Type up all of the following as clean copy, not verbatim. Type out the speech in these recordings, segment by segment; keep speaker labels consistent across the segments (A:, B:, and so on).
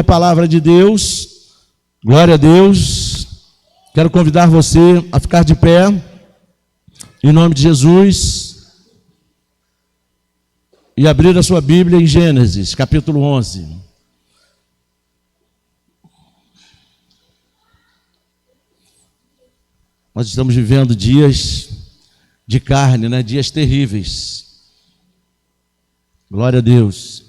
A: palavra de Deus. Glória a Deus. Quero convidar você a ficar de pé, em nome de Jesus, e abrir a sua Bíblia em Gênesis, capítulo 11. Nós estamos vivendo dias de carne, né? Dias terríveis. Glória a Deus.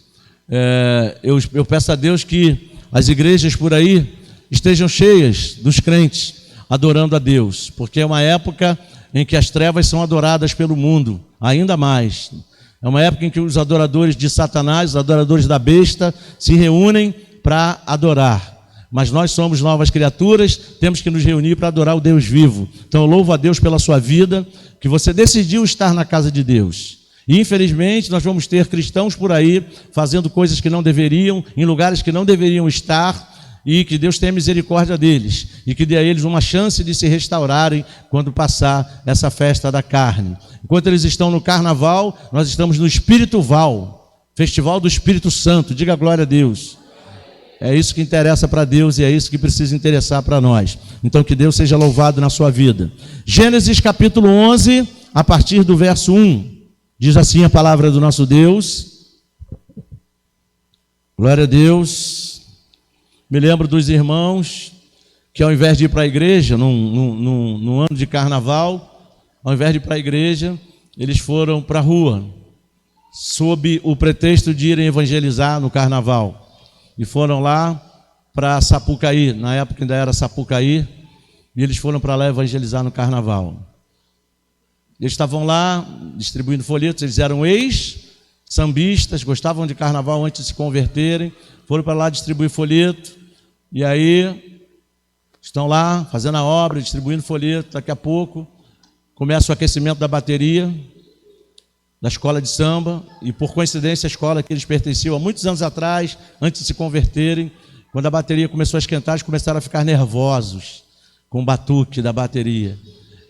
A: Eu peço a Deus que as igrejas por aí estejam cheias dos crentes adorando a Deus, porque é uma época em que as trevas são adoradas pelo mundo, ainda mais. É uma época em que os adoradores de Satanás, os adoradores da besta, se reúnem para adorar. Mas nós somos novas criaturas, temos que nos reunir para adorar o Deus vivo. Então eu louvo a Deus pela sua vida, que você decidiu estar na casa de Deus. E infelizmente nós vamos ter cristãos por aí fazendo coisas que não deveriam, em lugares que não deveriam estar, e que Deus tenha misericórdia deles, e que dê a eles uma chance de se restaurarem quando passar essa festa da carne. Enquanto eles estão no carnaval, nós estamos no Espirituval, Festival do Espírito Santo. Diga glória a Deus. É isso que interessa para Deus e é isso que precisa interessar para nós. Então que Deus seja louvado na sua vida. Gênesis capítulo 11, a partir do verso 1. Diz assim a palavra do nosso Deus. Glória a Deus. Me lembro dos irmãos que ao invés de ir para a igreja, num ano de carnaval, ao invés de ir para a igreja, eles foram para a rua, sob o pretexto de irem evangelizar no carnaval. E foram lá para Sapucaí, na época ainda era Sapucaí, e eles foram para lá evangelizar no carnaval. Eles estavam lá distribuindo folhetos, eles eram ex-sambistas, gostavam de carnaval antes de se converterem, foram para lá distribuir folheto, e aí estão lá fazendo a obra, distribuindo folheto. Daqui a pouco começa o aquecimento da bateria da escola de samba, e por coincidência a escola que eles pertenciam há muitos anos atrás, antes de se converterem, quando a bateria começou a esquentar, eles começaram a ficar nervosos com o batuque da bateria.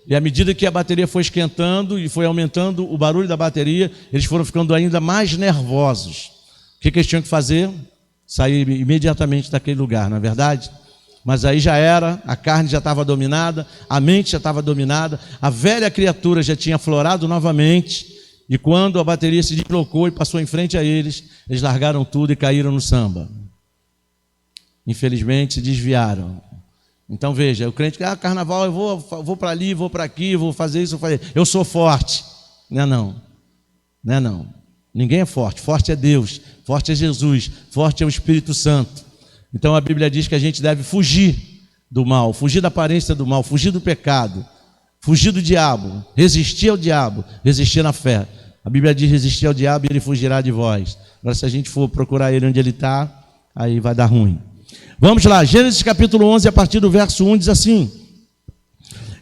A: E à medida que a bateria foi esquentando e foi aumentando o barulho da bateria, eles foram ficando ainda mais nervosos. O que eles tinham que fazer? Sair imediatamente daquele lugar, não é verdade? Mas aí já era, a carne já estava dominada, a mente já estava dominada, a velha criatura já tinha aflorado novamente, e quando a bateria se deslocou e passou em frente a eles, eles largaram tudo e caíram no samba. Infelizmente se desviaram. Então veja, o crente que, carnaval, eu vou para ali, vou para aqui, vou fazer isso, eu sou forte. Não é não, não é não. Ninguém é forte, forte é Deus, forte é Jesus, forte é o Espírito Santo. Então a Bíblia diz que a gente deve fugir do mal, fugir da aparência do mal, fugir do pecado, fugir do diabo, resistir ao diabo, resistir na fé. A Bíblia diz resistir ao diabo e ele fugirá de vós. Agora se a gente for procurar ele onde ele está, aí vai dar ruim. Vamos lá, Gênesis capítulo 11, a partir do verso 1, diz assim: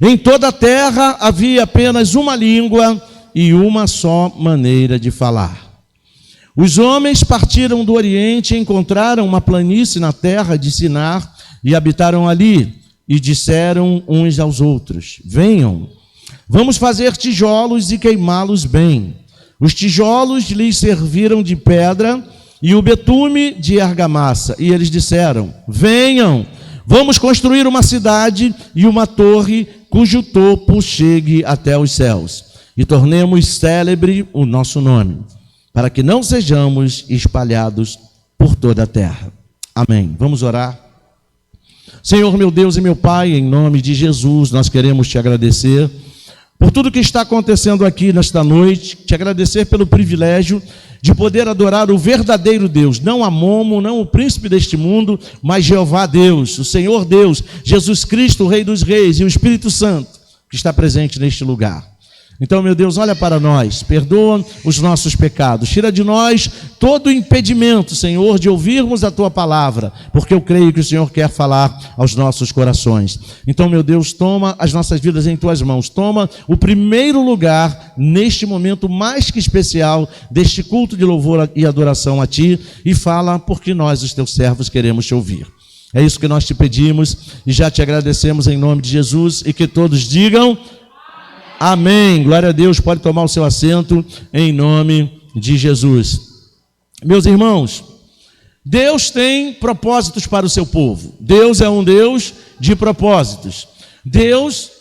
A: em toda a terra havia apenas uma língua e uma só maneira de falar. Os homens partiram do Oriente e encontraram uma planície na terra de Sinar e habitaram ali, e disseram uns aos outros: venham, vamos fazer tijolos e queimá-los bem. Os tijolos lhes serviram de pedra e o betume de argamassa. E eles disseram: venham, vamos construir uma cidade e uma torre cujo topo chegue até os céus, e tornemos célebre o nosso nome, para que não sejamos espalhados por toda a terra. Amém. Vamos orar. Senhor, meu Deus e meu Pai, em nome de Jesus, nós queremos te agradecer por tudo que está acontecendo aqui nesta noite, te agradecer pelo privilégio de poder adorar o verdadeiro Deus, não a Momo, não o príncipe deste mundo, mas Jeová Deus, o Senhor Deus, Jesus Cristo, o Rei dos Reis, e o Espírito Santo que está presente neste lugar. Então, meu Deus, olha para nós, perdoa os nossos pecados, tira de nós todo o impedimento, Senhor, de ouvirmos a Tua palavra, porque eu creio que o Senhor quer falar aos nossos corações. Então, meu Deus, toma as nossas vidas em Tuas mãos, toma o primeiro lugar neste momento mais que especial deste culto de louvor e adoração a Ti, e fala porque nós, os Teus servos, queremos Te ouvir. É isso que nós Te pedimos e já Te agradecemos em nome de Jesus, e que todos digam amém. Glória a Deus. Pode tomar o seu assento em nome de Jesus. Meus irmãos, Deus tem propósitos para o seu povo. Deus é um Deus de propósitos. Deus,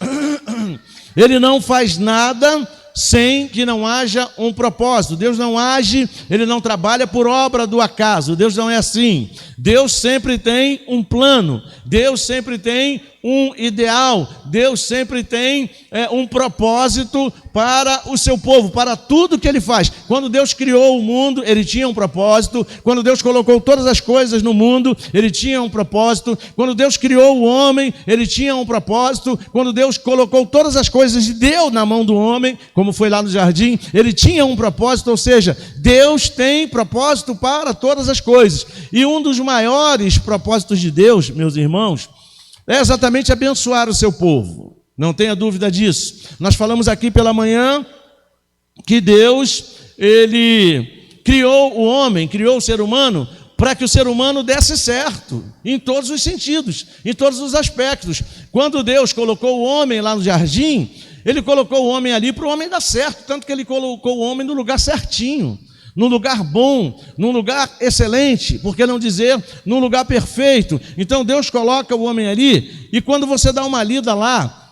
A: Ele não faz nada sem que não haja um propósito. Deus não age, Ele não trabalha por obra do acaso. Deus não é assim. Deus sempre tem um plano. Deus sempre tem um ideal. Deus sempre tem um propósito para o seu povo, para tudo que Ele faz. Quando Deus criou o mundo, Ele tinha um propósito. Quando Deus colocou todas as coisas no mundo, Ele tinha um propósito. Quando Deus criou o homem, Ele tinha um propósito. Quando Deus colocou todas as coisas e deu na mão do homem, como foi lá no jardim, Ele tinha um propósito. Ou seja, Deus tem propósito para todas as coisas. E um dos maiores propósitos de Deus, meus irmãos, é exatamente abençoar o seu povo. Não tenha dúvida disso. Nós falamos aqui pela manhã que Deus, Ele criou o homem, criou o ser humano, para que o ser humano desse certo, em todos os sentidos, em todos os aspectos. Quando Deus colocou o homem lá no jardim, Ele colocou o homem ali para o homem dar certo, tanto que Ele colocou o homem no lugar certinho, num lugar bom, num lugar excelente, por que não dizer num lugar perfeito. Então Deus coloca o homem ali, e quando você dá uma lida lá,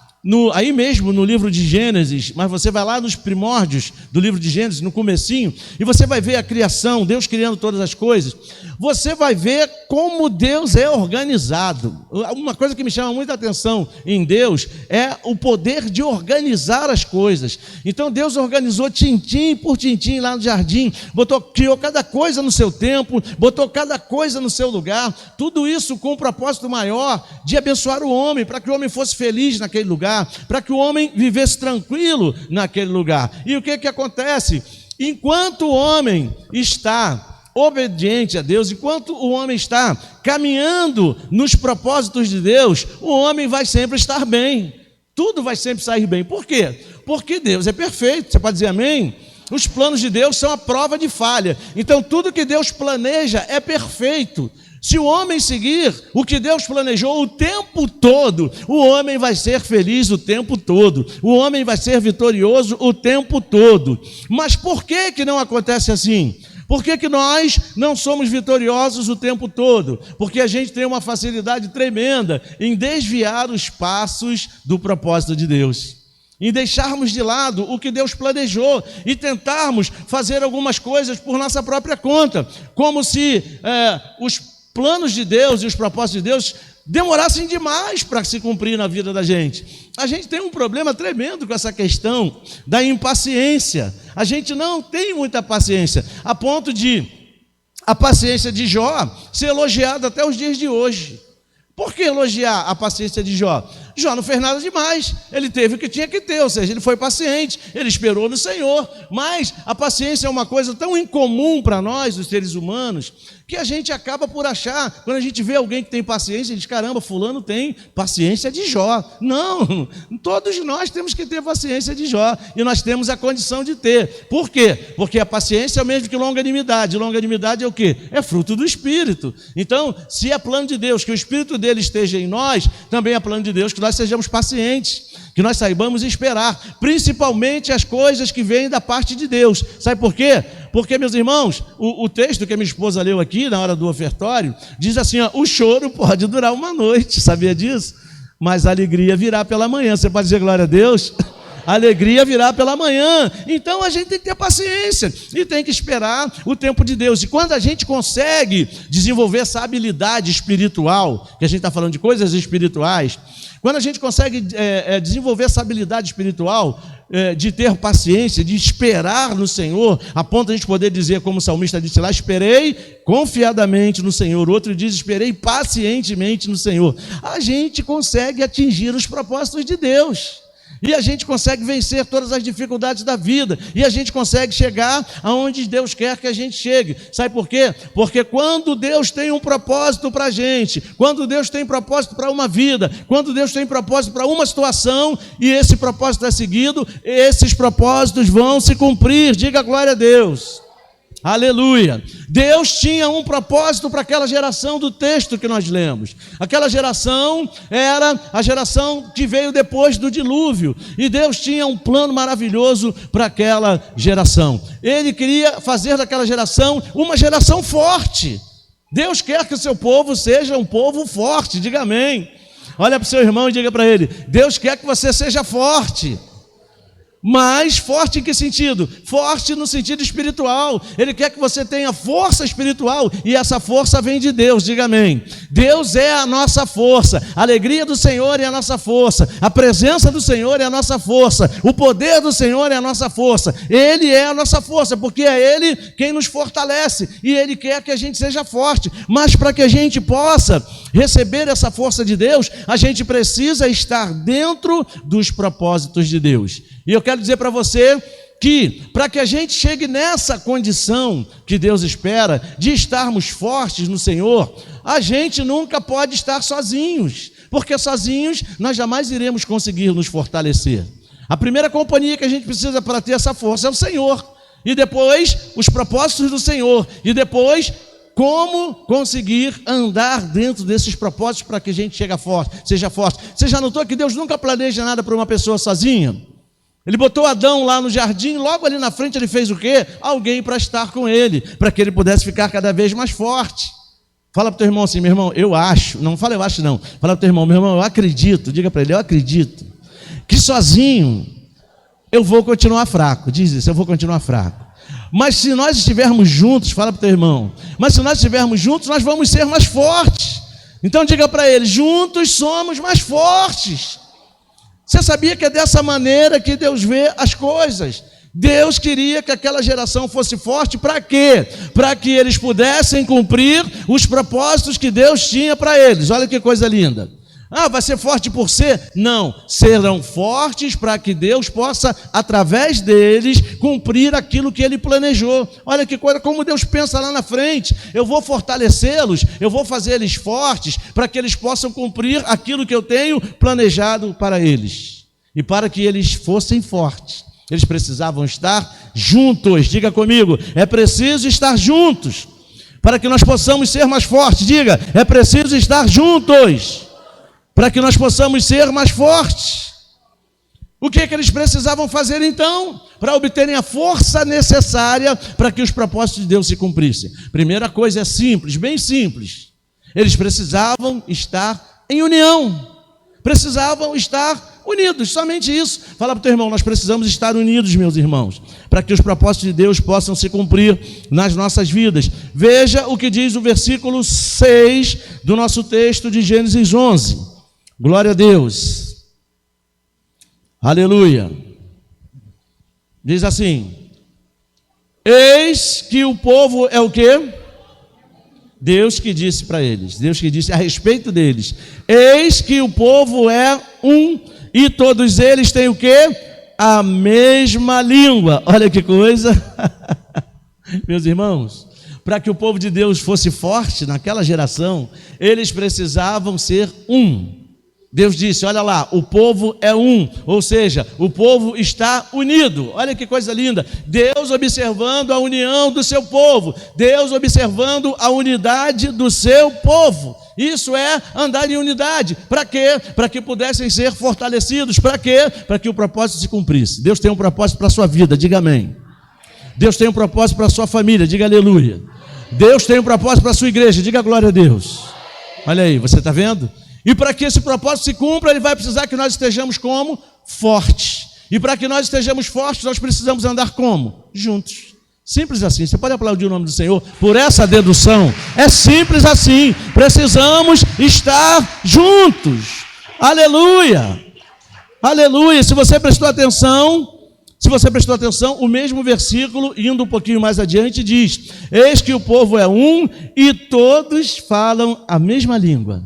A: aí mesmo no livro de Gênesis, mas você vai lá nos primórdios do livro de Gênesis, no comecinho, e você vai ver a criação, Deus criando todas as coisas, você vai ver como Deus é organizado. Uma coisa que me chama muita atenção em Deus é o poder de organizar as coisas. Então Deus organizou tintim por tintim lá no jardim, criou cada coisa no seu tempo, botou cada coisa no seu lugar, tudo isso com um propósito maior de abençoar o homem, para que o homem fosse feliz naquele lugar, para que o homem vivesse tranquilo naquele lugar. E o que acontece? Enquanto o homem está obediente a Deus, enquanto o homem está caminhando nos propósitos de Deus, o homem vai sempre estar bem, tudo vai sempre sair bem. Por quê? Porque Deus é perfeito. Você pode dizer amém? Os planos de Deus são a prova de falha. Então tudo que Deus planeja é perfeito. Se o homem seguir o que Deus planejou o tempo todo, o homem vai ser feliz o tempo todo, o homem vai ser vitorioso o tempo todo. Mas por que não acontece assim? Por que nós não somos vitoriosos o tempo todo? Porque a gente tem uma facilidade tremenda em desviar os passos do propósito de Deus, em deixarmos de lado o que Deus planejou e tentarmos fazer algumas coisas por nossa própria conta, como se os planos de Deus e os propósitos de Deus demorassem demais para se cumprir na vida da gente. A gente tem um problema tremendo com essa questão da impaciência. A gente não tem muita paciência, a ponto de a paciência de Jó ser elogiada até os dias de hoje. Por que elogiar a paciência de Jó? Jó não fez nada demais, ele teve o que tinha que ter, ou seja, ele foi paciente, ele esperou no Senhor. Mas a paciência é uma coisa tão incomum para nós, os seres humanos, que a gente acaba por achar, quando a gente vê alguém que tem paciência, a gente diz, caramba, fulano tem paciência de Jó. Não, todos nós temos que ter paciência de Jó, e nós temos a condição de ter. Por quê? Porque a paciência é o mesmo que longanimidade. Longanimidade é o quê? É fruto do Espírito. Então, se é plano de Deus que o Espírito dele esteja em nós, também é plano de Deus que nós sejamos pacientes, que nós saibamos esperar, principalmente as coisas que vêm da parte de Deus. Sabe por quê? Porque, meus irmãos, o texto que a minha esposa leu aqui, na hora do ofertório, diz assim, ó, o choro pode durar uma noite, sabia disso? Mas a alegria virá pela manhã. Você pode dizer glória a Deus? A alegria virá pela manhã. Então a gente tem que ter paciência e tem que esperar o tempo de Deus. E quando a gente consegue desenvolver essa habilidade espiritual, que a gente está falando de coisas espirituais, quando a gente consegue desenvolver essa habilidade espiritual de ter paciência, de esperar no Senhor, a ponto de a gente poder dizer, como o salmista disse lá, esperei confiadamente no Senhor. O outro diz, esperei pacientemente no Senhor. A gente consegue atingir os propósitos de Deus. E a gente consegue vencer todas as dificuldades da vida. E a gente consegue chegar aonde Deus quer que a gente chegue. Sabe por quê? Porque quando Deus tem um propósito para a gente, quando Deus tem propósito para uma vida, quando Deus tem propósito para uma situação, e esse propósito é seguido, esses propósitos vão se cumprir. Diga glória a Deus. Aleluia. Deus tinha um propósito para aquela geração do texto que nós lemos. Aquela geração era a geração que veio depois do dilúvio. E Deus tinha um plano maravilhoso para aquela geração. Ele queria fazer daquela geração uma geração forte. Deus quer que o seu povo seja um povo forte, diga amém. Olha para o seu irmão e diga para ele: Deus quer que você seja forte. Mas forte em que sentido? Forte no sentido espiritual. Ele quer que você tenha força espiritual, e essa força vem de Deus, diga amém. Deus é a nossa força, a alegria do Senhor é a nossa força, a presença do Senhor é a nossa força, o poder do Senhor é a nossa força. Ele é a nossa força, porque é Ele quem nos fortalece, e Ele quer que a gente seja forte. Mas para que a gente possa receber essa força de Deus, a gente precisa estar dentro dos propósitos de Deus. E eu quero dizer para você que, para que a gente chegue nessa condição que Deus espera, de estarmos fortes no Senhor, a gente nunca pode estar sozinhos, porque sozinhos nós jamais iremos conseguir nos fortalecer. A primeira companhia que a gente precisa para ter essa força é o Senhor, e depois os propósitos do Senhor, e depois como conseguir andar dentro desses propósitos para que a gente seja forte. Você já notou que Deus nunca planeja nada para uma pessoa sozinha? Ele botou Adão lá no jardim, logo ali na frente ele fez o quê? Alguém para estar com ele, para que ele pudesse ficar cada vez mais forte. Fala para o teu irmão assim: meu irmão, eu acho, não fala eu acho não, fala para o teu irmão: meu irmão, eu acredito, diga para ele: eu acredito que sozinho eu vou continuar fraco. Diz isso: eu vou continuar fraco. Mas se nós estivermos juntos, fala para o teu irmão, mas se nós estivermos juntos, nós vamos ser mais fortes. Então diga para ele: juntos somos mais fortes. Você sabia que é dessa maneira que Deus vê as coisas? Deus queria que aquela geração fosse forte, para quê? Para que eles pudessem cumprir os propósitos que Deus tinha para eles. Olha que coisa linda. Ah, vai ser forte por ser? Não, serão fortes para que Deus possa, através deles, cumprir aquilo que Ele planejou. Olha que coisa, como Deus pensa lá na frente: eu vou fortalecê-los, eu vou fazer eles fortes, para que eles possam cumprir aquilo que eu tenho planejado para eles. E para que eles fossem fortes, eles precisavam estar juntos. Diga comigo: é preciso estar juntos, para que nós possamos ser mais fortes. Diga: é preciso estar juntos, para que nós possamos ser mais fortes. O que eles precisavam fazer então, para obterem a força necessária para que os propósitos de Deus se cumprissem? Primeira coisa é simples, bem simples: eles precisavam estar em união, precisavam estar unidos, somente isso. Fala para o teu irmão: nós precisamos estar unidos, meus irmãos, para que os propósitos de Deus possam se cumprir nas nossas vidas. Veja o que diz o versículo 6 do nosso texto de Gênesis 11. Glória a Deus, aleluia. Diz assim: eis que o povo é o quê? Deus que disse para eles, Deus que disse a respeito deles: eis que o povo é um, e todos eles têm o quê? A mesma língua. Olha que coisa. Meus irmãos, para que o povo de Deus fosse forte naquela geração, eles precisavam ser um. Deus disse: olha lá, o povo é um, ou seja, o povo está unido. Olha que coisa linda, Deus observando a união do seu povo, Deus observando a unidade do seu povo. Isso é andar em unidade. Para quê? Para que pudessem ser fortalecidos. Para quê? Para que o propósito se cumprisse. Deus tem um propósito para a sua vida, diga amém. Deus tem um propósito para a sua família, diga aleluia. Deus tem um propósito para a sua igreja, diga glória a Deus. Olha aí, você está vendo? E para que esse propósito se cumpra, Ele vai precisar que nós estejamos como? Fortes. E para que nós estejamos fortes, nós precisamos andar como? Juntos. Simples assim. Você pode aplaudir o nome do Senhor por essa dedução. É simples assim. Precisamos estar juntos. Aleluia. Aleluia. Se você prestou atenção, o mesmo versículo, indo um pouquinho mais adiante, diz: eis que o povo é um e todos falam a mesma língua.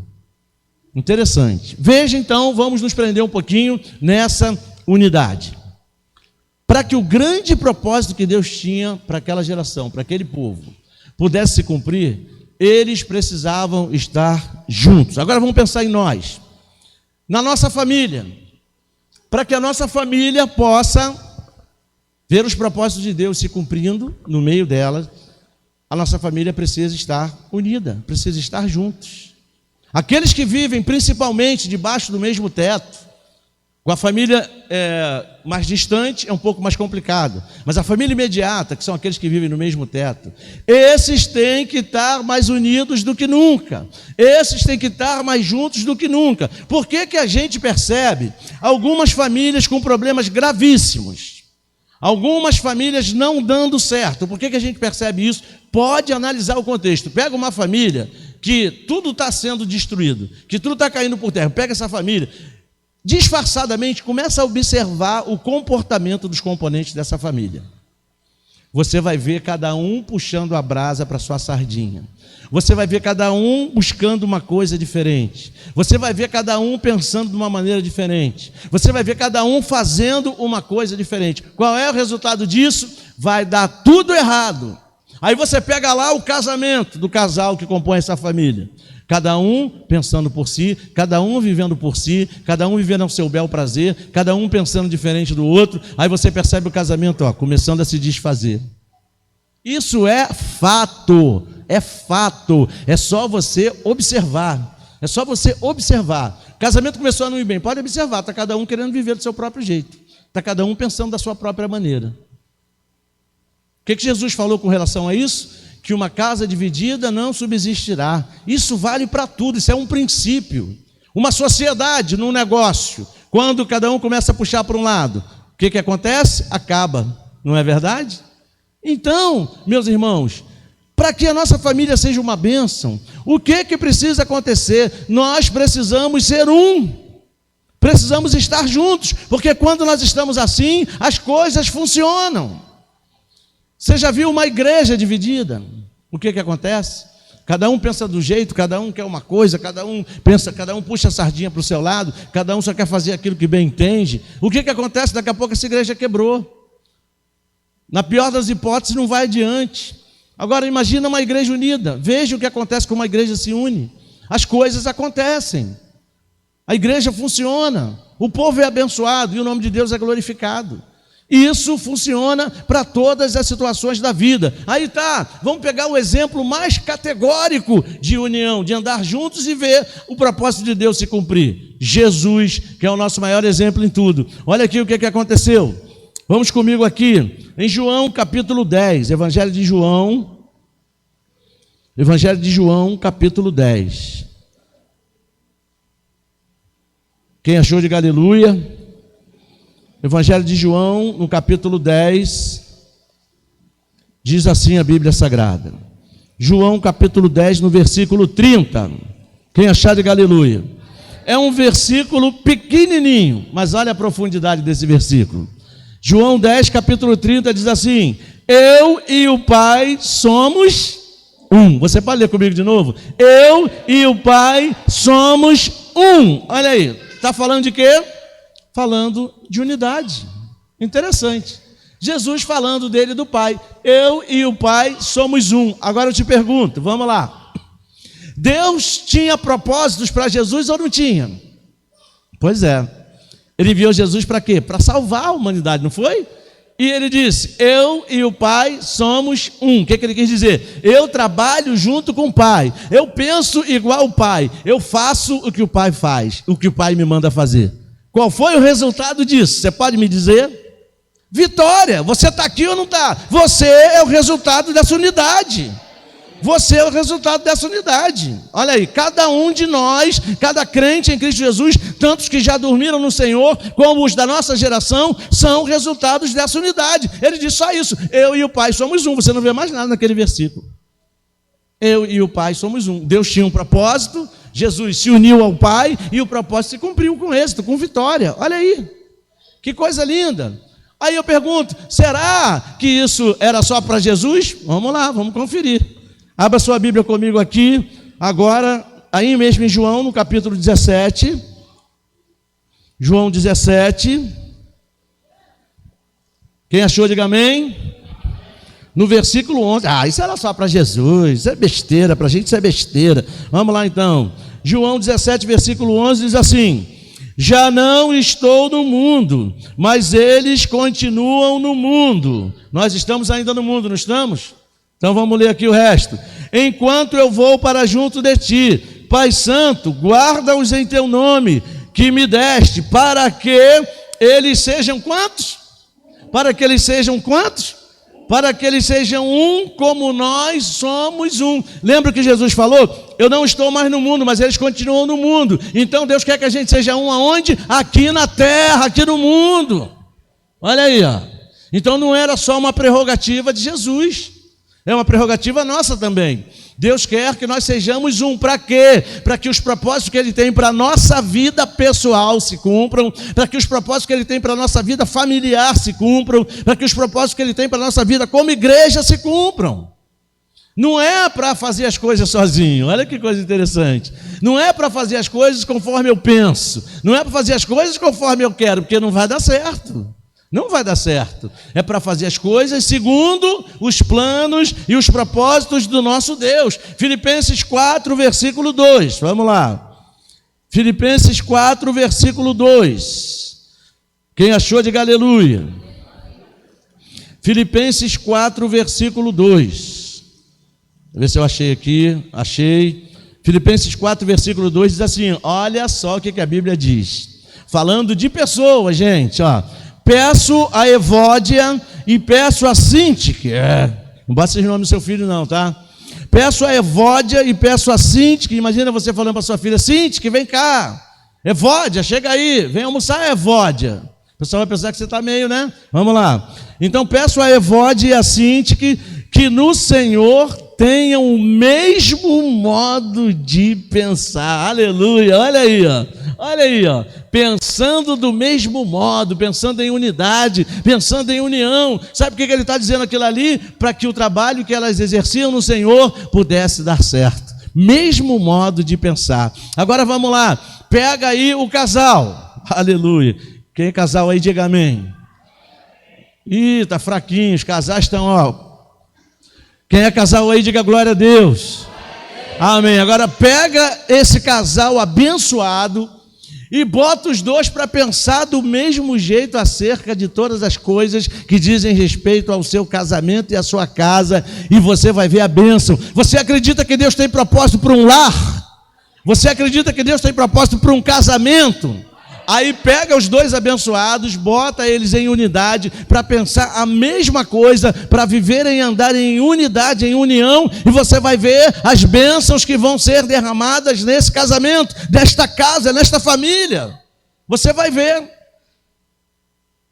A: Interessante. Veja então, vamos nos prender um pouquinho nessa unidade. Para que o grande propósito que Deus tinha para aquela geração, para aquele povo, pudesse se cumprir, eles precisavam estar juntos. Agora vamos pensar em nós, na nossa família. Para que a nossa família possa ver os propósitos de Deus se cumprindo no meio dela, a nossa família precisa estar unida, precisa estar juntos. Aqueles que vivem principalmente debaixo do mesmo teto, Com a família mais distante é um pouco mais complicado. Mas a família imediata, que são aqueles que vivem no mesmo teto, esses têm que estar mais unidos do que nunca. Esses têm que estar mais juntos do que nunca. Por que que a gente percebe algumas famílias com problemas gravíssimos? Algumas famílias não dando certo. Por que que a gente percebe isso? Pode analisar o contexto. Pega uma família que tudo está sendo destruído, que tudo está caindo por terra. Pega essa família, disfarçadamente, começa a observar o comportamento dos componentes dessa família. Você vai ver cada um puxando a brasa para sua sardinha. Você vai ver cada um buscando uma coisa diferente. Você vai ver cada um pensando de uma maneira diferente. Você vai ver cada um fazendo uma coisa diferente. Qual é o resultado disso? Vai dar tudo errado. Aí você pega lá o casamento do casal que compõe essa família. Cada um pensando por si, cada um vivendo por si, cada um vivendo ao seu bel prazer, cada um pensando diferente do outro. Aí você percebe o casamento, começando a se desfazer. Isso é fato, é fato. É só você observar. É só você observar. O casamento começou a não ir bem. Pode observar, está cada um querendo viver do seu próprio jeito. Está cada um pensando da sua própria maneira. O que Jesus falou com relação a isso? Que uma casa dividida não subsistirá. Isso vale para tudo, isso é um princípio. Uma sociedade num negócio, quando cada um começa a puxar para um lado, o que acontece? Acaba, não é verdade? Então, meus irmãos, para que a nossa família seja uma bênção, o que precisa acontecer? Nós precisamos ser um. Precisamos estar juntos, porque quando nós estamos assim, as coisas funcionam. Você já viu uma igreja dividida? O que acontece? Cada um pensa do jeito, cada um quer uma coisa, cada um puxa a sardinha para o seu lado, cada um só quer fazer aquilo que bem entende. O que acontece? Daqui a pouco essa igreja quebrou. Na pior das hipóteses, não vai adiante. Agora imagina uma igreja unida. Veja o que acontece quando uma igreja se une. As coisas acontecem. A igreja funciona. O povo é abençoado e o nome de Deus é glorificado. E isso funciona para todas as situações da vida. Aí tá, vamos pegar o exemplo mais categórico de união, de andar juntos e ver o propósito de Deus se cumprir. Jesus, que é o nosso maior exemplo em tudo. Olha aqui o que aconteceu. Vamos comigo aqui, em João capítulo 10, Evangelho de João, capítulo 10. Quem achou, diga aleluia. Evangelho de João, no capítulo 10, diz assim a Bíblia Sagrada. João, capítulo 10, no versículo 30. Quem achar, diga aleluia. É um versículo pequenininho, mas olha a profundidade desse versículo. João 10, capítulo 30, diz assim: eu e o Pai somos um. Você pode ler comigo de novo? Eu e o Pai somos um. Olha aí, está falando de quê? Falando de unidade. Interessante. Jesus falando dele e do Pai. Eu e o Pai somos um. Agora eu te pergunto, vamos lá. Deus tinha propósitos para Jesus ou não tinha? Pois é. Ele enviou Jesus para quê? Para salvar a humanidade, não foi? E ele disse: eu e o Pai somos um. O que ele quis dizer? Eu trabalho junto com o Pai. Eu penso igual o Pai. Eu faço o que o Pai faz, o que o Pai me manda fazer. Qual foi o resultado disso? Você pode me dizer? Vitória. Você está aqui ou não está? Você é o resultado dessa unidade. Você é o resultado dessa unidade. Olha aí, cada um de nós, cada crente em Cristo Jesus, tantos que já dormiram no Senhor, como os da nossa geração, são resultados dessa unidade. Ele diz só isso: eu e o Pai somos um. Você não vê mais nada naquele versículo. Eu e o Pai somos um. Deus tinha um propósito, Jesus se uniu ao Pai e o propósito se cumpriu com êxito, com vitória. Olha aí, que coisa linda. Aí eu pergunto, será que isso era só para Jesus? Vamos lá, vamos conferir. Abra sua Bíblia comigo aqui, agora, aí mesmo em João, no capítulo 17. João 17. Quem achou, diga amém. No versículo 11, isso era só para Jesus, isso é besteira, para a gente isso é besteira. Vamos lá então. João 17, versículo 11 diz assim: já não estou no mundo, mas eles continuam no mundo. Nós estamos ainda no mundo, não estamos? Então vamos ler aqui o resto. Enquanto eu vou para junto de ti, Pai Santo, guarda-os em teu nome, que me deste, para que eles sejam quantos? Para que eles sejam quantos? Para que eles sejam um como nós somos um. Lembra que Jesus falou? Eu não estou mais no mundo, mas eles continuam no mundo. Então Deus quer que a gente seja um aonde? Aqui na terra, aqui no mundo. Olha aí, ó. Então não era só uma prerrogativa de Jesus, é uma prerrogativa nossa também. Deus quer que nós sejamos um. Para quê? Para que os propósitos que Ele tem para a nossa vida pessoal se cumpram, para que os propósitos que Ele tem para a nossa vida familiar se cumpram, para que os propósitos que Ele tem para a nossa vida como igreja se cumpram. Não é para fazer as coisas sozinho, olha que coisa interessante. Não é para fazer as coisas conforme eu penso, não é para fazer as coisas conforme eu quero, porque não vai dar certo. Não vai dar certo. É para fazer as coisas segundo os planos e os propósitos do nosso Deus. Filipenses 4, versículo 2. Vamos lá. Filipenses 4, versículo 2. Quem achou, diga aleluia. Filipenses 4, versículo 2. Deixa eu ver se eu achei aqui. Achei. Filipenses 4, versículo 2 diz assim: olha só o que a Bíblia diz. Falando de pessoas, gente, ó. Peço a Evódia e peço a Sintique. Não basta ser o nome do seu filho não, tá? Peço a Evódia e peço a Sintique. Imagina você falando para sua filha: Sintique, vem cá. Evódia, chega aí, vem almoçar, Evódia. O pessoal vai pensar que você está meio, né? Vamos lá. Então peço a Evódia e a Sintique que no Senhor tenham o mesmo modo de pensar. Aleluia, olha aí, ó. Olha aí, ó. Pensando do mesmo modo, pensando em unidade, pensando em união. Sabe por que ele está dizendo aquilo ali? Para que o trabalho que elas exerciam no Senhor pudesse dar certo. Mesmo modo de pensar. Agora vamos lá. Pega aí o casal. Aleluia. Quem é casal aí, diga amém. Ih, tá fraquinho, os casais estão, ó. Quem é casal aí, diga glória a Deus. Amém. Agora pega esse casal abençoado e bota os dois para pensar do mesmo jeito acerca de todas as coisas que dizem respeito ao seu casamento e à sua casa, e você vai ver a bênção. Você acredita que Deus tem propósito para um lar? Você acredita que Deus tem propósito para um casamento? Aí pega os dois abençoados, bota eles em unidade para pensar a mesma coisa, para viverem e andarem em unidade, em união, e você vai ver as bênçãos que vão ser derramadas nesse casamento, nesta casa, nesta família. Você vai ver.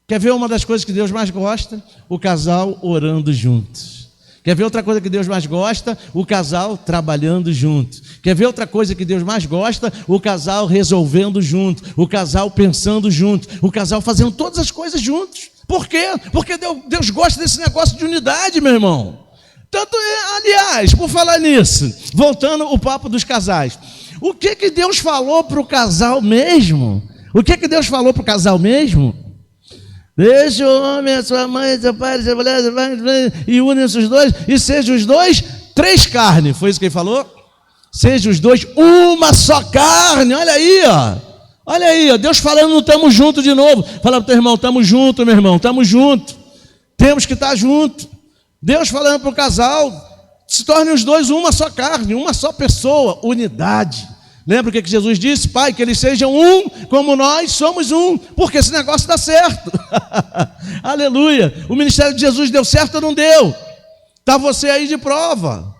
A: Quer ver uma das coisas que Deus mais gosta? O casal orando juntos. Quer ver outra coisa que Deus mais gosta? O casal trabalhando junto. Quer ver outra coisa que Deus mais gosta? O casal resolvendo junto, o casal pensando junto, o casal fazendo todas as coisas juntos. Por quê? Porque Deus gosta desse negócio de unidade, meu irmão. Tanto, aliás, por falar nisso, voltando ao papo dos casais, o que Deus falou para o casal mesmo? O que Deus falou para o casal mesmo? Deixa o homem, a sua mãe, seu pai, sua mulher, e unem-se os dois, e sejam os dois três carnes. Foi isso que ele falou? Sejam os dois uma só carne. Olha aí, ó. Olha aí, ó. Deus falando no tamo junto de novo. Fala para o teu irmão: tamo junto, meu irmão, tamo junto. Temos que estar junto. Deus falando para o casal: se tornem os dois uma só carne, uma só pessoa, unidade. Lembra o que Jesus disse? Pai, que eles sejam um como nós somos um, porque esse negócio dá certo. Aleluia. O ministério de Jesus deu certo ou não deu? Está você aí de prova.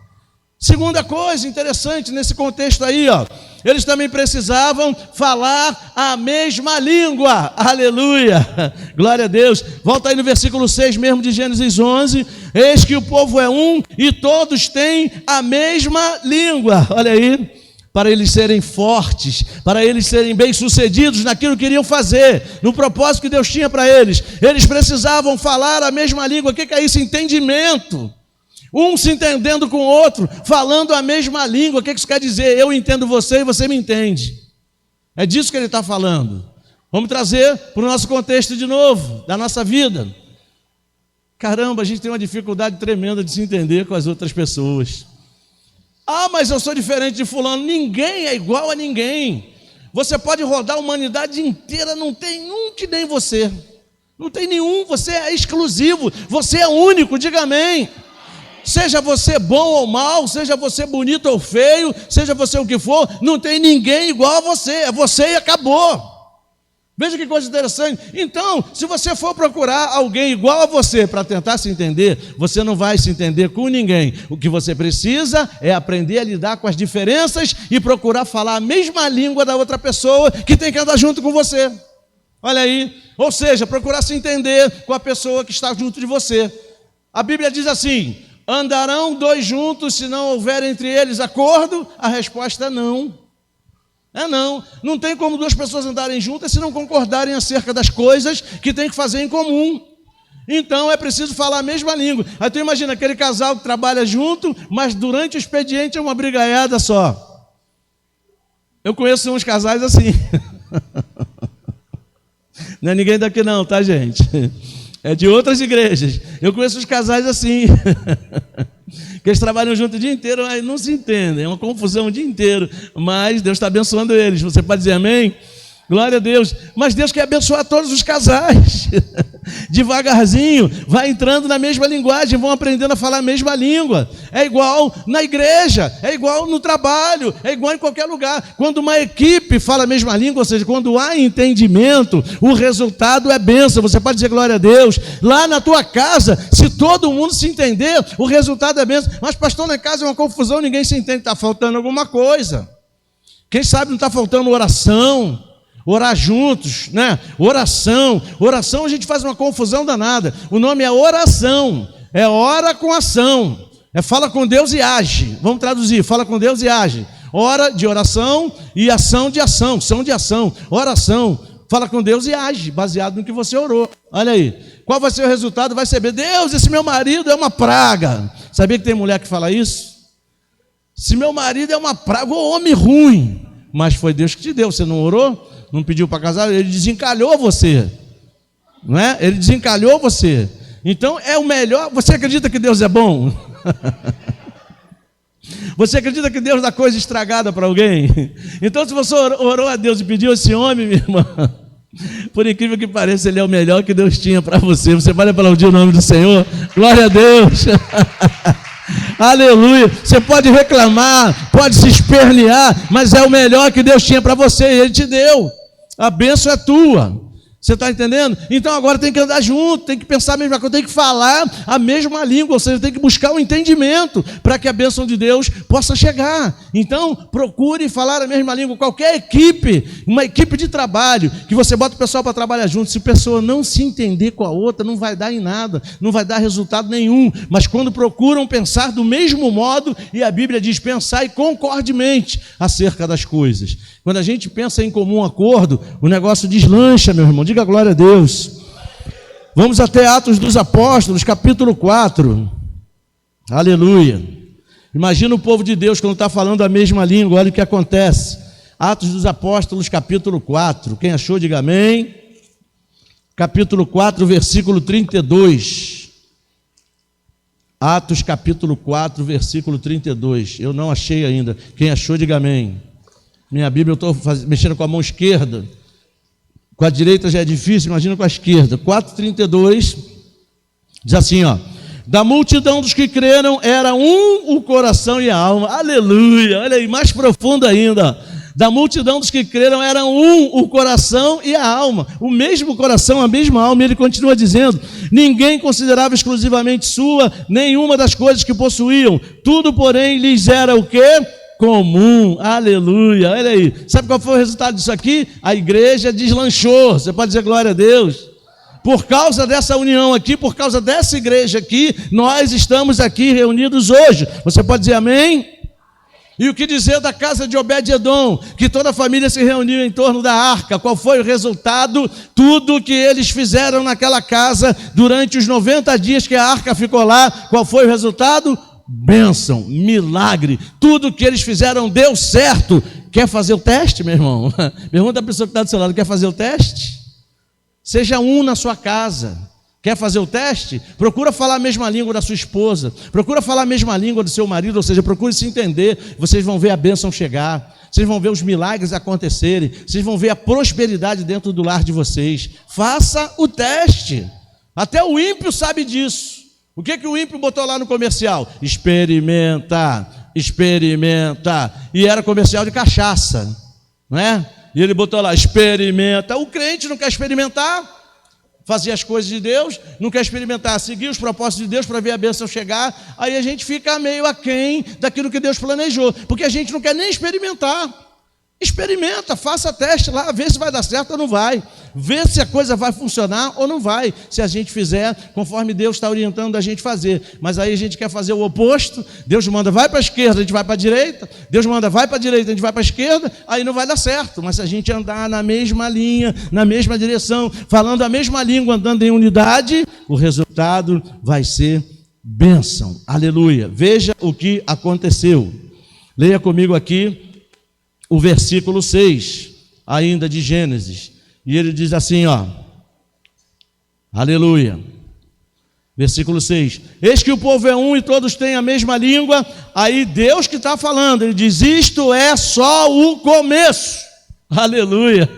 A: Segunda coisa interessante nesse contexto aí, ó. Eles também precisavam falar a mesma língua. Aleluia. Glória a Deus. Volta aí no versículo 6 mesmo de Gênesis 11. Eis que o povo é um e todos têm a mesma língua. Olha aí. Para eles serem fortes, para eles serem bem-sucedidos naquilo que queriam fazer, no propósito que Deus tinha para eles. Eles precisavam falar a mesma língua. O que é isso? Entendimento. Um se entendendo com o outro, falando a mesma língua. O que isso quer dizer? Eu entendo você e você me entende. É disso que ele está falando. Vamos trazer para o nosso contexto de novo, da nossa vida. Caramba, a gente tem uma dificuldade tremenda de se entender com as outras pessoas. Ah, mas eu sou diferente de fulano. Ninguém é igual a ninguém. Você pode rodar a humanidade inteira, não tem um que nem você. Não tem nenhum, você é exclusivo, você é único, diga amém. Seja você bom ou mal, seja você bonito ou feio, seja você o que for, não tem ninguém igual a você, é você e acabou. Veja que coisa interessante. Então, se você for procurar alguém igual a você para tentar se entender, você não vai se entender com ninguém. O que você precisa é aprender a lidar com as diferenças e procurar falar a mesma língua da outra pessoa que tem que andar junto com você. Olha aí. Ou seja, procurar se entender com a pessoa que está junto de você. A Bíblia diz assim: andarão dois juntos se não houver entre eles acordo? A resposta é não. Não tem como duas pessoas andarem juntas se não concordarem acerca das coisas que tem que fazer em comum. Então é preciso falar a mesma língua. Aí tu imagina aquele casal que trabalha junto, mas durante o expediente é uma brigaiada só. Eu conheço uns casais assim. Não é ninguém daqui não, tá, gente? É de outras igrejas. Eu conheço os casais assim. Que eles trabalham junto o dia inteiro, mas não se entendem. É uma confusão o dia inteiro. Mas Deus está abençoando eles. Você pode dizer amém? Glória a Deus. Mas Deus quer abençoar todos os casais. Devagarzinho, vai entrando na mesma linguagem, vão aprendendo a falar a mesma língua. É igual na igreja, é igual no trabalho, é igual em qualquer lugar. Quando uma equipe fala a mesma língua, ou seja, quando há entendimento, o resultado é bênção. Você pode dizer glória a Deus. Lá na tua casa, se todo mundo se entender, o resultado é bênção. Mas pastor, na casa é uma confusão, ninguém se entende, está faltando alguma coisa. Quem sabe não está faltando oração. Orar juntos, né? Oração a gente faz uma confusão danada. O nome é oração, é ora com ação, é fala com Deus e age. Vamos traduzir, fala com Deus e age. Ora de oração e ação de ação, são de ação. Oração, fala com Deus e age, baseado no que você orou. Olha aí, qual vai ser o resultado? Vai ser, Deus, esse meu marido é uma praga. Sabia que tem mulher que fala isso? Se meu marido é uma praga, ô homem ruim. Mas foi Deus que te deu, você não orou? Não pediu para casar, ele desencalhou você, não é? Ele desencalhou você. Então é o melhor. Você acredita que Deus é bom? Você acredita que Deus dá coisa estragada para alguém? Então, se você orou a Deus e pediu esse homem, minha irmã, por incrível que pareça, ele é o melhor que Deus tinha para você. Você vai aplaudir o nome do Senhor? Glória a Deus! Aleluia, você pode reclamar, pode se espernear, mas é o melhor que Deus tinha para você e Ele te deu. A bênção é tua. Você está entendendo? Então agora tem que andar junto, tem que pensar a mesma coisa, tem que falar a mesma língua, ou seja, tem que buscar o entendimento para que a bênção de Deus possa chegar. Então procure falar a mesma língua. Qualquer equipe, uma equipe de trabalho, que você bota o pessoal para trabalhar junto, se a pessoa não se entender com a outra, não vai dar em nada, não vai dar resultado nenhum. Mas quando procuram pensar do mesmo modo, e a Bíblia diz, pensai concordemente acerca das coisas. Quando a gente pensa em comum acordo, o negócio deslancha, meu irmão. Diga glória a Deus. Vamos até Atos dos Apóstolos, capítulo 4. Aleluia. Imagina o povo de Deus quando está falando a mesma língua. Olha o que acontece. Atos dos Apóstolos, capítulo 4. Quem achou, diga amém. Capítulo 4, versículo 32. Atos, capítulo 4, versículo 32. Eu não achei ainda. Quem achou, diga amém. Minha Bíblia, eu estou mexendo com a mão esquerda. Com a direita já é difícil, imagina com a esquerda. 4,32, diz assim, ó. Da multidão dos que creram, era um o coração e a alma. Aleluia, olha aí, mais profundo ainda. Da multidão dos que creram, era um o coração e a alma. O mesmo coração, a mesma alma. E ele continua dizendo, ninguém considerava exclusivamente sua nenhuma das coisas que possuíam. Tudo, porém, lhes era o quê? Comum, aleluia, olha aí, sabe qual foi o resultado disso aqui? A igreja deslanchou, você pode dizer glória a Deus, por causa dessa união aqui, por causa dessa igreja aqui, nós estamos aqui reunidos hoje, você pode dizer amém? E o que dizer da casa de Obed-Edom, que toda a família se reuniu em torno da arca, qual foi o resultado? Tudo que eles fizeram naquela casa, durante os 90 dias que a arca ficou lá, qual foi o resultado? Bênção, milagre, tudo que eles fizeram deu certo. Quer fazer o teste, meu irmão? Pergunta a pessoa que está do seu lado, quer fazer o teste? Seja um na sua casa. Quer fazer o teste? Procura falar a mesma língua da sua esposa, procura falar a mesma língua do seu marido, ou seja, procure se entender. Vocês vão ver a bênção chegar, vocês vão ver os milagres acontecerem, vocês vão ver a prosperidade dentro do lar de vocês. Faça o teste. Até o ímpio sabe disso. O que o ímpio botou lá no comercial? Experimenta, experimenta. E era comercial de cachaça, não é? E ele botou lá, experimenta. O crente não quer experimentar fazer as coisas de Deus, não quer experimentar, seguir os propósitos de Deus para ver a bênção chegar, aí a gente fica meio aquém daquilo que Deus planejou, porque a gente não quer nem experimentar. Experimenta, faça teste lá, vê se vai dar certo ou não vai, vê se a coisa vai funcionar ou não vai, se a gente fizer conforme Deus está orientando a gente fazer. Mas aí a gente quer fazer o oposto. Deus manda vai para a esquerda, a gente vai para a direita. Deus manda vai para a direita, a gente vai para a esquerda. Aí não vai dar certo. Mas se a gente andar na mesma linha, na mesma direção, falando a mesma língua, andando em unidade, o resultado vai ser bênção. Aleluia. Veja o que aconteceu. Leia comigo aqui o versículo 6, ainda de Gênesis, e ele diz assim, ó, aleluia, versículo 6, eis que o povo é um e todos têm a mesma língua. Aí Deus que está falando, ele diz, isto é só o começo, aleluia.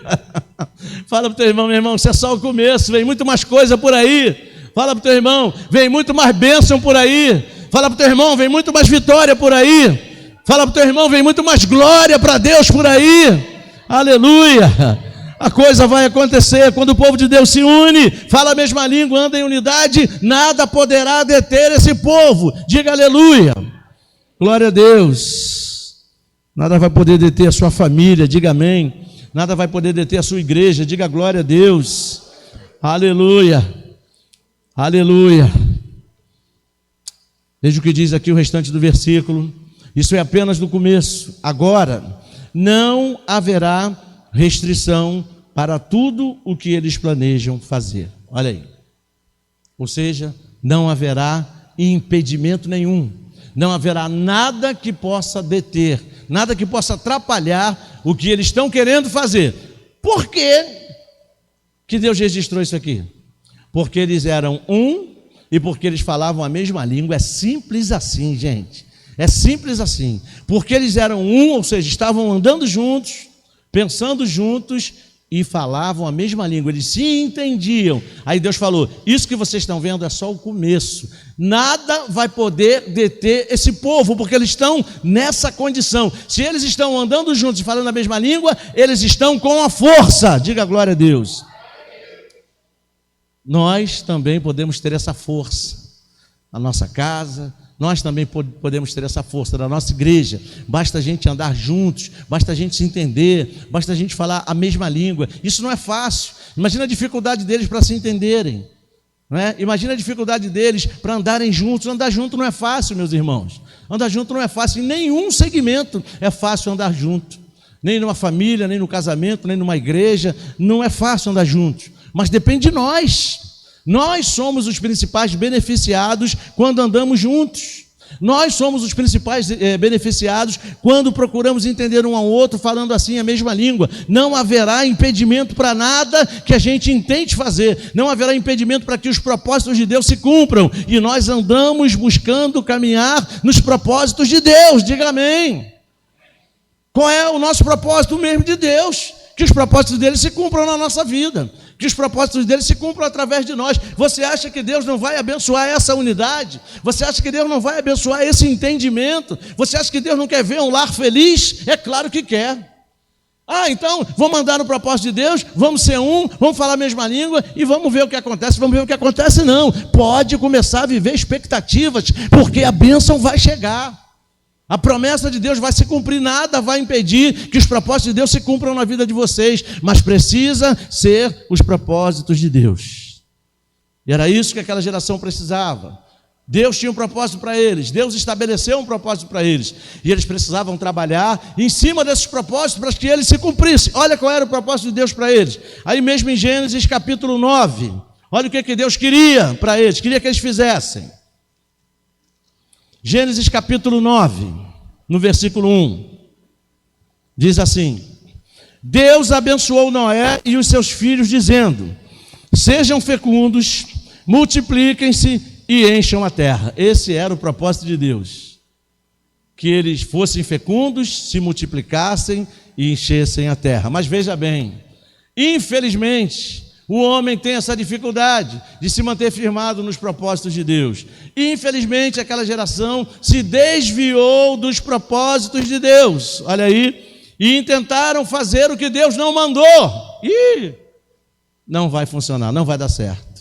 A: Fala para o teu irmão, meu irmão, isso é só o começo, vem muito mais coisa por aí. Fala para o teu irmão, vem muito mais bênção por aí. Fala para o teu irmão, vem muito mais vitória por aí. Fala para o teu irmão, vem muito mais glória para Deus por aí. Aleluia. A coisa vai acontecer quando o povo de Deus se une, fala a mesma língua, anda em unidade, nada poderá deter esse povo. Diga aleluia. Glória a Deus. Nada vai poder deter a sua família, diga amém. Nada vai poder deter a sua igreja, diga glória a Deus. Aleluia. Aleluia. Veja o que diz aqui o restante do versículo. Isso é apenas no começo. Agora, não haverá restrição para tudo o que eles planejam fazer. Olha aí. Ou seja, não haverá impedimento nenhum. Não haverá nada que possa deter, nada que possa atrapalhar o que eles estão querendo fazer. Por que Deus registrou isso aqui? Porque eles eram um e porque eles falavam a mesma língua. É simples assim, gente. É simples assim, porque eles eram um, ou seja, estavam andando juntos, pensando juntos e falavam a mesma língua, eles se entendiam. Aí Deus falou, isso que vocês estão vendo é só o começo, nada vai poder deter esse povo, porque eles estão nessa condição. Se eles estão andando juntos e falando a mesma língua, eles estão com a força, diga glória a Deus. Nós também podemos ter essa força na nossa casa. Nós também podemos ter essa força na nossa igreja. Basta a gente andar juntos, basta a gente se entender, basta a gente falar a mesma língua. Isso não é fácil. Imagina a dificuldade deles para se entenderem, não é? Imagina a dificuldade deles para andarem juntos. Andar junto não é fácil, meus irmãos. Andar junto não é fácil. Em nenhum segmento é fácil andar junto. Nem numa família, nem no casamento, nem numa igreja. Não é fácil andar juntos. Mas depende de nós. Nós somos os principais beneficiados quando andamos juntos. Nós somos os principais beneficiados quando procuramos entender um ao outro, falando assim a mesma língua. Não haverá impedimento para nada que a gente intente fazer. Não haverá impedimento para que os propósitos de Deus se cumpram. E nós andamos buscando caminhar nos propósitos de Deus. Diga amém. Qual é o nosso propósito? O mesmo de Deus. Que os propósitos dele se cumpram na nossa vida. Que os propósitos dele se cumpram através de nós. Você acha que Deus não vai abençoar essa unidade? Você acha que Deus não vai abençoar esse entendimento? Você acha que Deus não quer ver um lar feliz? É claro que quer. Então, vamos andar no propósito de Deus, vamos ser um, vamos falar a mesma língua e vamos ver o que acontece. Vamos ver o que acontece, não. Pode começar a viver expectativas, porque a bênção vai chegar. A promessa de Deus vai se cumprir, nada vai impedir que os propósitos de Deus se cumpram na vida de vocês, mas precisa ser os propósitos de Deus. E era isso que aquela geração precisava. Deus tinha um propósito para eles, Deus estabeleceu um propósito para eles, e eles precisavam trabalhar em cima desses propósitos para que eles se cumprissem. Olha qual era o propósito de Deus para eles. Aí mesmo em Gênesis capítulo 9, olha o que Deus queria para eles, queria que eles fizessem. Gênesis capítulo 9, no versículo 1, diz assim: Deus abençoou Noé e os seus filhos, dizendo: sejam fecundos, multipliquem-se e encham a terra. Esse era o propósito de Deus, que eles fossem fecundos, se multiplicassem e enchessem a terra. Mas veja bem, infelizmente, o homem tem essa dificuldade de se manter firmado nos propósitos de Deus. Infelizmente, aquela geração se desviou dos propósitos de Deus. Olha aí, e intentaram fazer o que Deus não mandou. E não vai funcionar, não vai dar certo.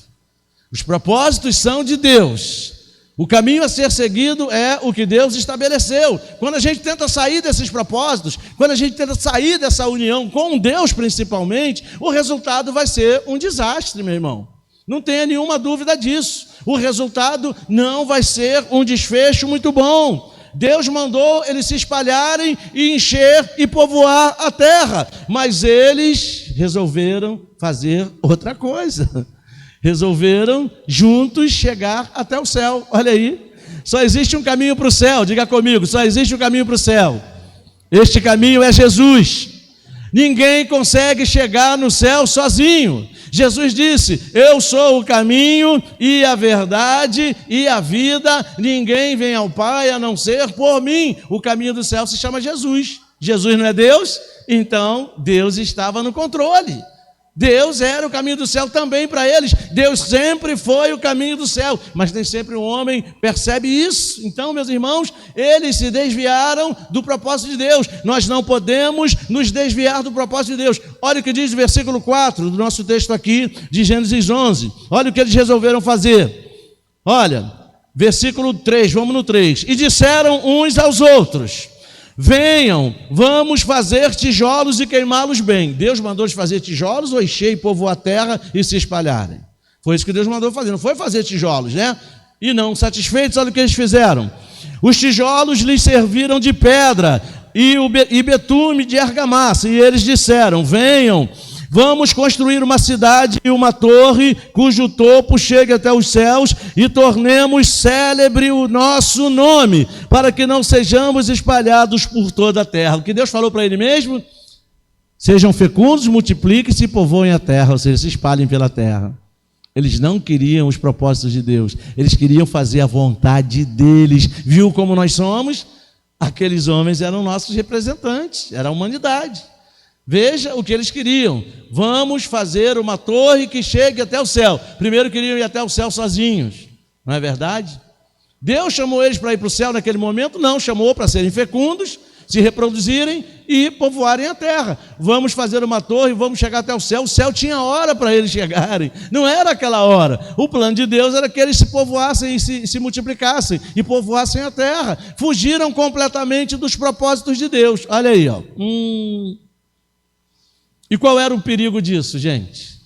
A: Os propósitos são de Deus. O caminho a ser seguido é o que Deus estabeleceu. Quando a gente tenta sair desses propósitos, quando a gente tenta sair dessa união com Deus principalmente, o resultado vai ser um desastre, meu irmão. Não tenha nenhuma dúvida disso. O resultado não vai ser um desfecho muito bom. Deus mandou eles se espalharem e encher e povoar a terra, mas eles resolveram fazer outra coisa. Resolveram juntos chegar até o céu. Olha aí, só existe um caminho para o céu, diga comigo, só existe um caminho para o céu. Este caminho é Jesus. Ninguém consegue chegar no céu sozinho. Jesus disse: eu sou o caminho e a verdade e a vida, ninguém vem ao Pai a não ser por mim. O caminho do céu se chama Jesus. Jesus não é Deus? Então Deus estava no controle. Deus era o caminho do céu também para eles. Deus sempre foi o caminho do céu, mas nem sempre o homem percebe isso. Então, meus irmãos, eles se desviaram do propósito de Deus. Nós não podemos nos desviar do propósito de Deus. Olha o que diz o versículo 4 do nosso texto aqui, de Gênesis 11. Olha o que eles resolveram fazer. Olha, versículo 3, vamos no 3. E disseram uns aos outros: venham, vamos fazer tijolos e queimá-los bem. Deus mandou eles fazer tijolos ou encher e povoar a terra e se espalharem? Foi isso que Deus mandou fazer, não foi fazer tijolos, né? E não satisfeitos, olha o que eles fizeram. Os tijolos lhes serviram de pedra e betume de argamassa. E eles disseram: venham, vamos construir uma cidade e uma torre cujo topo chegue até os céus e tornemos célebre o nosso nome, para que não sejamos espalhados por toda a terra. O que Deus falou para ele mesmo? Sejam fecundos, multipliquem-se e povoem a terra, ou seja, se espalhem pela terra. Eles não queriam os propósitos de Deus, eles queriam fazer a vontade deles. Viu como nós somos? Aqueles homens eram nossos representantes, era a humanidade. Veja o que eles queriam: vamos fazer uma torre que chegue até o céu. Primeiro queriam ir até o céu sozinhos, não é verdade? Deus chamou eles para ir para o céu naquele momento? Não, chamou para serem fecundos, se reproduzirem e povoarem a terra. Vamos fazer uma torre, vamos chegar até o céu. O céu tinha hora para eles chegarem, não era aquela hora. O plano de Deus era que eles se povoassem e se multiplicassem e povoassem a terra. Fugiram completamente dos propósitos de Deus. Olha aí, ó. E qual era o perigo disso, gente?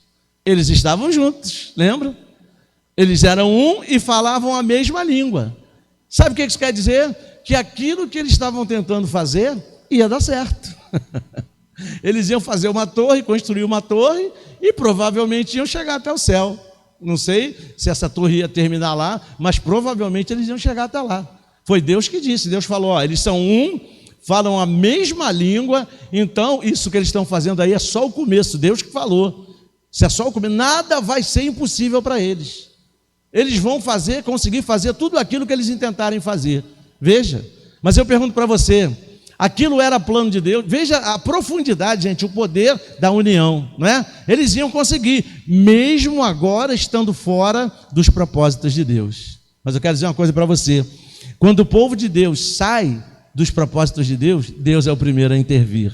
A: Eles estavam juntos, lembram? Eles eram um e falavam a mesma língua. Sabe o que isso quer dizer? Que aquilo que eles estavam tentando fazer ia dar certo. Eles iam fazer uma torre, construir uma torre e provavelmente iam chegar até o céu. Não sei se essa torre ia terminar lá, mas provavelmente eles iam chegar até lá. Foi Deus que disse. Deus falou: ó, eles são um, falam a mesma língua, então isso que eles estão fazendo aí é só o começo. Deus que falou. Se é só o começo, nada vai ser impossível para eles. Eles vão conseguir fazer tudo aquilo que eles intentarem fazer. Veja, mas eu pergunto para você, aquilo era plano de Deus? Veja a profundidade, gente, o poder da união, não é? Eles iam conseguir, mesmo agora estando fora dos propósitos de Deus. Mas eu quero dizer uma coisa para você: quando o povo de Deus sai dos propósitos de Deus, Deus é o primeiro a intervir.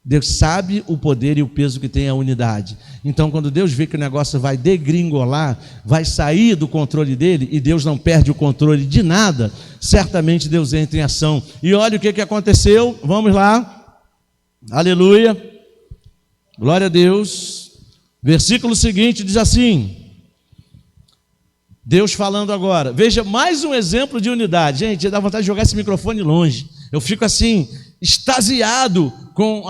A: Deus sabe o poder e o peso que tem a unidade. Então, quando Deus vê que o negócio vai degringolar, vai sair do controle dele, e Deus não perde o controle de nada, certamente Deus entra em ação. E olha o que aconteceu, vamos lá, aleluia, glória a Deus. Versículo seguinte diz assim, Deus falando agora, veja mais um exemplo de unidade. Gente, dá vontade de jogar esse microfone longe, eu fico assim, extasiado com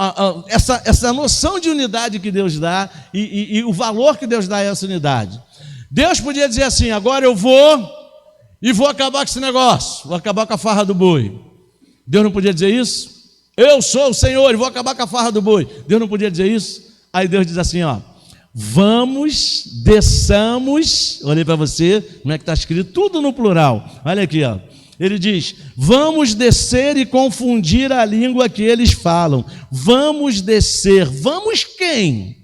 A: essa noção de unidade que Deus dá e o valor que Deus dá a essa unidade. Deus podia dizer assim: agora eu vou acabar com esse negócio, vou acabar com a farra do boi. Deus não podia dizer isso? Eu sou o Senhor e vou acabar com a farra do boi. Deus não podia dizer isso? Aí Deus diz assim, ó: vamos, desçamos, olhei para você, como é que está escrito? Tudo no plural, olha aqui, ó. Ele diz: vamos descer e confundir a língua que eles falam. Vamos descer. Vamos quem?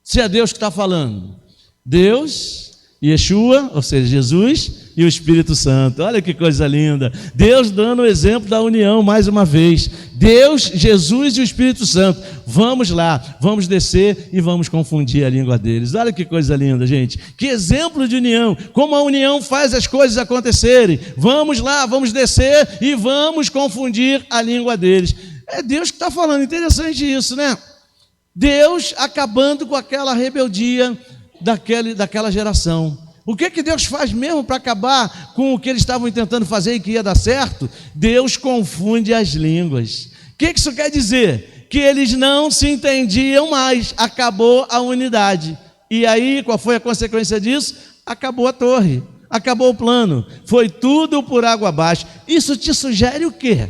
A: Se é Deus que está falando. Deus Yeshua, ou seja, Jesus, e o Espírito Santo. Olha que coisa linda. Deus dando o exemplo da união mais uma vez. Deus, Jesus e o Espírito Santo. Vamos lá, vamos descer e vamos confundir a língua deles. Olha que coisa linda, gente. Que exemplo de união. Como a união faz as coisas acontecerem. Vamos lá, vamos descer e vamos confundir a língua deles. É Deus que está falando. Interessante isso, né? Deus acabando com aquela rebeldia daquela geração. O que Deus faz mesmo para acabar com o que eles estavam tentando fazer e que ia dar certo? Deus confunde as línguas. O que isso quer dizer? Que eles não se entendiam mais. Acabou a unidade. E aí, qual foi a consequência disso? Acabou a torre, acabou o plano, foi tudo por água abaixo. Isso te sugere o quê?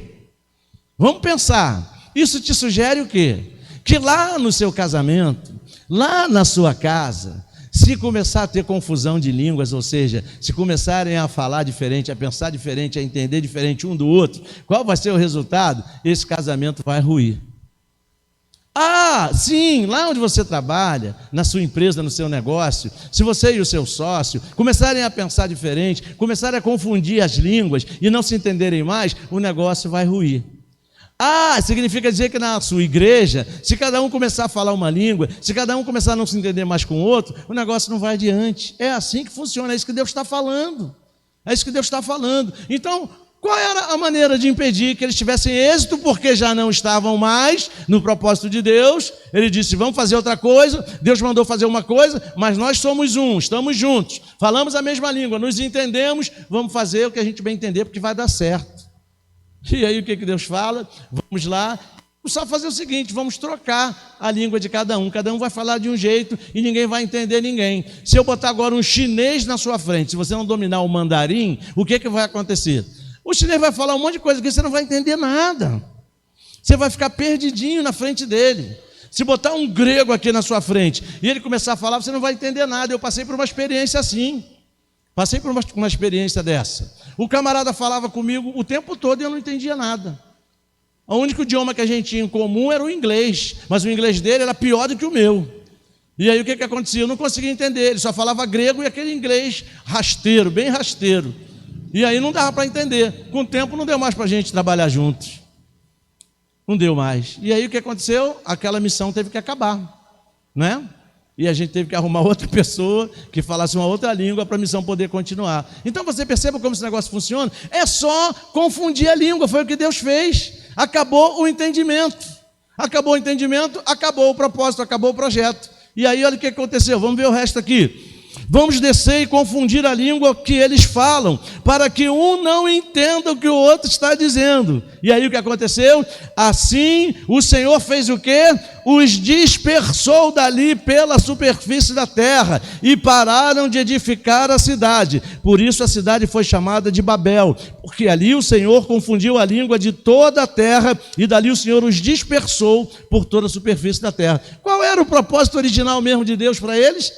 A: Vamos pensar. Isso te sugere o quê? Que lá no seu casamento, lá na sua casa, se começar a ter confusão de línguas, ou seja, se começarem a falar diferente, a pensar diferente, a entender diferente um do outro, qual vai ser o resultado? Esse casamento vai ruir. Ah, sim, lá onde você trabalha, na sua empresa, no seu negócio, se você e o seu sócio começarem a pensar diferente, começarem a confundir as línguas e não se entenderem mais, o negócio vai ruir. Ah, significa dizer que na sua igreja, se cada um começar a falar uma língua, se cada um começar a não se entender mais com o outro, o negócio não vai adiante. É assim que funciona, é isso que Deus está falando. É isso que Deus está falando. Então, qual era a maneira de impedir que eles tivessem êxito? Porque já não estavam mais no propósito de Deus. Ele disse, vamos fazer outra coisa. Deus mandou fazer uma coisa, mas nós somos um, estamos juntos, falamos a mesma língua, nos entendemos, vamos fazer o que a gente bem entender, porque vai dar certo. E aí o que Deus fala? Vamos lá, vamos só fazer o seguinte, vamos trocar a língua de cada um vai falar de um jeito e ninguém vai entender ninguém. Se eu botar agora um chinês na sua frente, se você não dominar o mandarim, o que vai acontecer? O chinês vai falar um monte de coisa que você não vai entender nada, você vai ficar perdidinho na frente dele. Se botar um grego aqui na sua frente e ele começar a falar, você não vai entender nada. Eu passei por uma experiência assim. Passei por uma experiência dessa. O camarada falava comigo o tempo todo e eu não entendia nada. O único idioma que a gente tinha em comum era o inglês, mas o inglês dele era pior do que o meu. E aí o que acontecia? Eu não conseguia entender, ele só falava grego e aquele inglês rasteiro, bem rasteiro. E aí não dava para entender. Com o tempo não deu mais para a gente trabalhar juntos. Não deu mais. E aí o que aconteceu? Aquela missão teve que acabar, né? E a gente teve que arrumar outra pessoa que falasse uma outra língua para a missão poder continuar. Então você perceba como esse negócio funciona? É só confundir a língua, foi o que Deus fez. Acabou o entendimento. Acabou o entendimento, acabou o propósito, acabou o projeto. E aí olha o que aconteceu, vamos ver o resto aqui. Vamos descer e confundir a língua que eles falam, para que um não entenda o que o outro está dizendo. E aí o que aconteceu? Assim o Senhor fez o quê? Os dispersou dali pela superfície da terra e pararam de edificar a cidade. Por isso a cidade foi chamada de Babel, porque ali o Senhor confundiu a língua de toda a terra e dali o Senhor os dispersou por toda a superfície da terra. Qual era o propósito original mesmo de Deus para eles?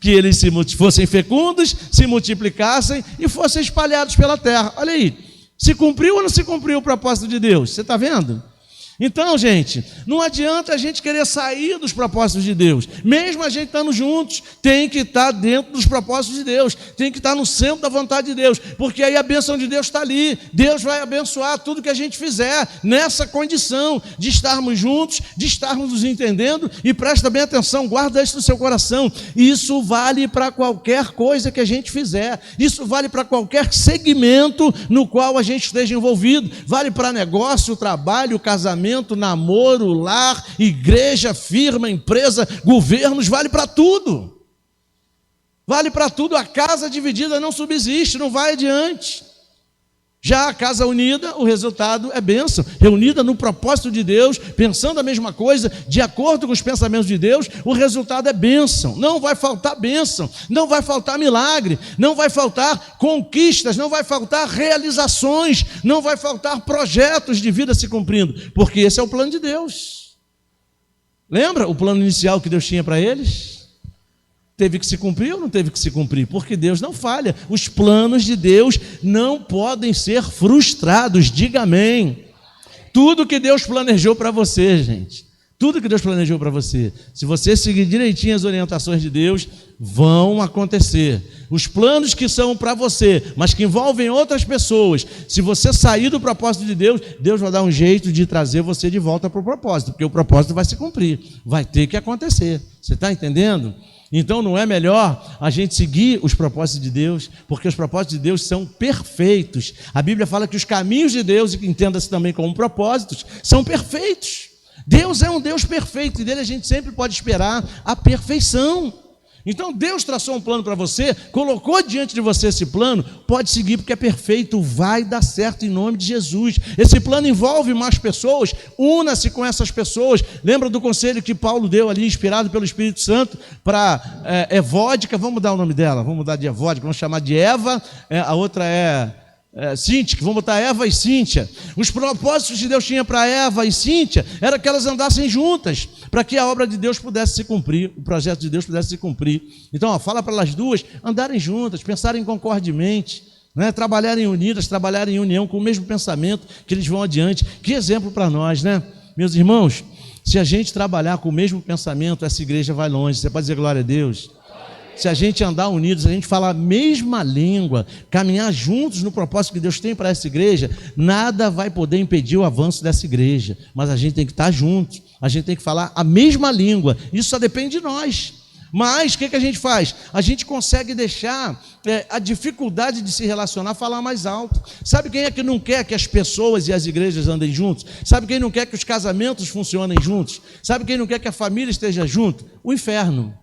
A: Que eles fossem fecundos, se multiplicassem e fossem espalhados pela terra. Olha aí, se cumpriu ou não se cumpriu o propósito de Deus? Você está vendo? Então, gente, não adianta a gente querer sair dos propósitos de Deus. Mesmo a gente estando juntos, tem que estar dentro dos propósitos de Deus, tem que estar no centro da vontade de Deus, porque aí a bênção de Deus está ali. Deus vai abençoar tudo que a gente fizer nessa condição de estarmos juntos, de estarmos nos entendendo. E presta bem atenção, guarda isso no seu coração. Isso vale para qualquer coisa que a gente fizer, isso vale para qualquer segmento no qual a gente esteja envolvido, vale para negócio, trabalho, casamento, namoro, lar, igreja, firma, empresa, governos, vale para tudo. Vale para tudo. A casa dividida não subsiste, não vai adiante. Já a casa unida, o resultado é bênção. Reunida no propósito de Deus, pensando a mesma coisa, de acordo com os pensamentos de Deus, o resultado é bênção. Não vai faltar bênção, não vai faltar milagre, não vai faltar conquistas, não vai faltar realizações, não vai faltar projetos de vida se cumprindo, porque esse é o plano de Deus. Lembra o plano inicial que Deus tinha para eles? Teve que se cumprir ou não teve que se cumprir? Porque Deus não falha. Os planos de Deus não podem ser frustrados. Diga amém. Tudo que Deus planejou para você, gente, Tudo que Deus planejou para você, se você seguir direitinho as orientações de Deus, vão acontecer. Os planos que são para você, mas que envolvem outras pessoas, se você sair do propósito de Deus, Deus vai dar um jeito de trazer você de volta para o propósito, porque o propósito vai se cumprir, vai ter que acontecer. Você está entendendo? Então não é melhor a gente seguir os propósitos de Deus, porque os propósitos de Deus são perfeitos. A Bíblia fala que os caminhos de Deus, e entenda-se também como propósitos, são perfeitos. Deus é um Deus perfeito e dele a gente sempre pode esperar a perfeição. Então Deus traçou um plano para você, colocou diante de você esse plano, pode seguir porque é perfeito, vai dar certo em nome de Jesus. Esse plano envolve mais pessoas, una-se com essas pessoas. Lembra do conselho que Paulo deu ali, inspirado pelo Espírito Santo, para Evódica, vamos mudar o nome dela, vamos mudar de Evódica, vamos chamar de Eva, a outra é Cíntia, vamos botar Eva e Cíntia. Os propósitos que Deus tinha para Eva e Cíntia era que elas andassem juntas, para que a obra de Deus pudesse se cumprir, o projeto de Deus pudesse se cumprir. Então, fala para elas duas andarem juntas, pensarem concordemente, né? Trabalharem unidas, trabalharem em união com o mesmo pensamento, que eles vão adiante. Que exemplo para nós, né? Meus irmãos, se a gente trabalhar com o mesmo pensamento, essa igreja vai longe. Você pode dizer glória a Deus? Se a gente andar unidos, se a gente falar a mesma língua, caminhar juntos no propósito que Deus tem para essa igreja, nada vai poder impedir o avanço dessa igreja. Mas a gente tem que estar juntos, a gente tem que falar a mesma língua. Isso só depende de nós. Mas o que a gente faz? A gente consegue deixar a dificuldade de se relacionar falar mais alto. Sabe quem é que não quer que as pessoas e as igrejas andem juntos? Sabe quem não quer que os casamentos funcionem juntos? Sabe quem não quer que a família esteja junto? O inferno.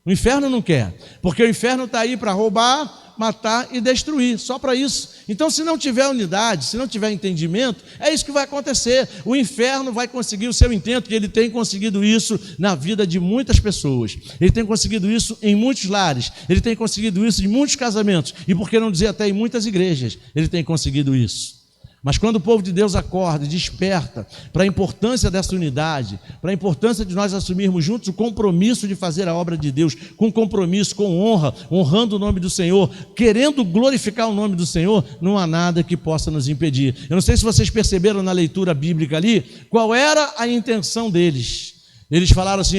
A: O inferno não quer, porque o inferno está aí para roubar, matar e destruir, só para isso. Então, se não tiver unidade, se não tiver entendimento, é isso que vai acontecer. O inferno vai conseguir o seu intento, e ele tem conseguido isso na vida de muitas pessoas. Ele tem conseguido isso em muitos lares, ele tem conseguido isso em muitos casamentos, e por que não dizer até em muitas igrejas, ele tem conseguido isso. Mas quando o povo de Deus acorda e desperta para a importância dessa unidade, para a importância de nós assumirmos juntos o compromisso de fazer a obra de Deus, com compromisso, com honra, honrando o nome do Senhor, querendo glorificar o nome do Senhor, não há nada que possa nos impedir. Eu não sei se vocês perceberam na leitura bíblica ali, qual era a intenção deles. Eles falaram assim,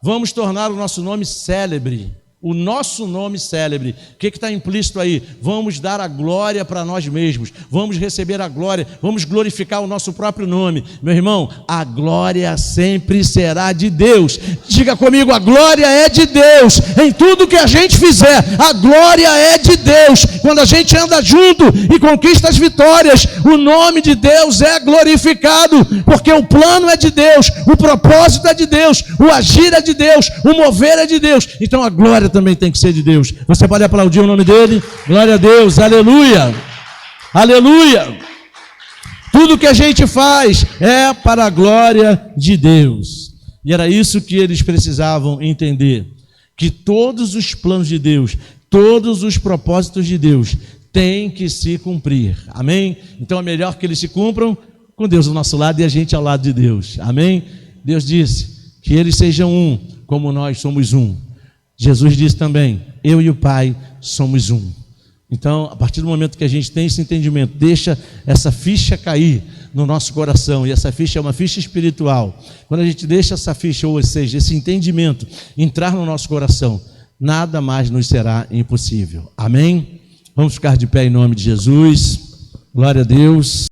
A: vamos tornar o nosso nome célebre. O nosso nome célebre. O que está implícito aí? Vamos dar a glória para nós mesmos, vamos receber a glória, vamos glorificar o nosso próprio nome. Meu irmão, a glória sempre será de Deus. Diga comigo, a glória é de Deus. Em tudo que a gente fizer, a glória é de Deus. Quando a gente anda junto e conquista as vitórias, o nome de Deus é glorificado, porque o plano é de Deus, o propósito é de Deus, o agir é de Deus, o mover é de Deus. Então a glória também tem que ser de Deus. Você pode aplaudir o nome dele? Glória a Deus, aleluia, aleluia. Tudo que a gente faz é para a glória de Deus. E era isso que eles precisavam entender, que todos os planos de Deus, todos os propósitos de Deus têm que se cumprir, amém? Então é melhor que eles se cumpram com Deus ao nosso lado e a gente ao lado de Deus, amém? Deus disse que eles sejam um, como nós somos um. Jesus disse também, eu e o Pai somos um. Então, a partir do momento que a gente tem esse entendimento, deixa essa ficha cair no nosso coração, e essa ficha é uma ficha espiritual. Quando a gente deixa essa ficha, ou seja, esse entendimento entrar no nosso coração, nada mais nos será impossível. Amém? Vamos ficar de pé em nome de Jesus. Glória a Deus.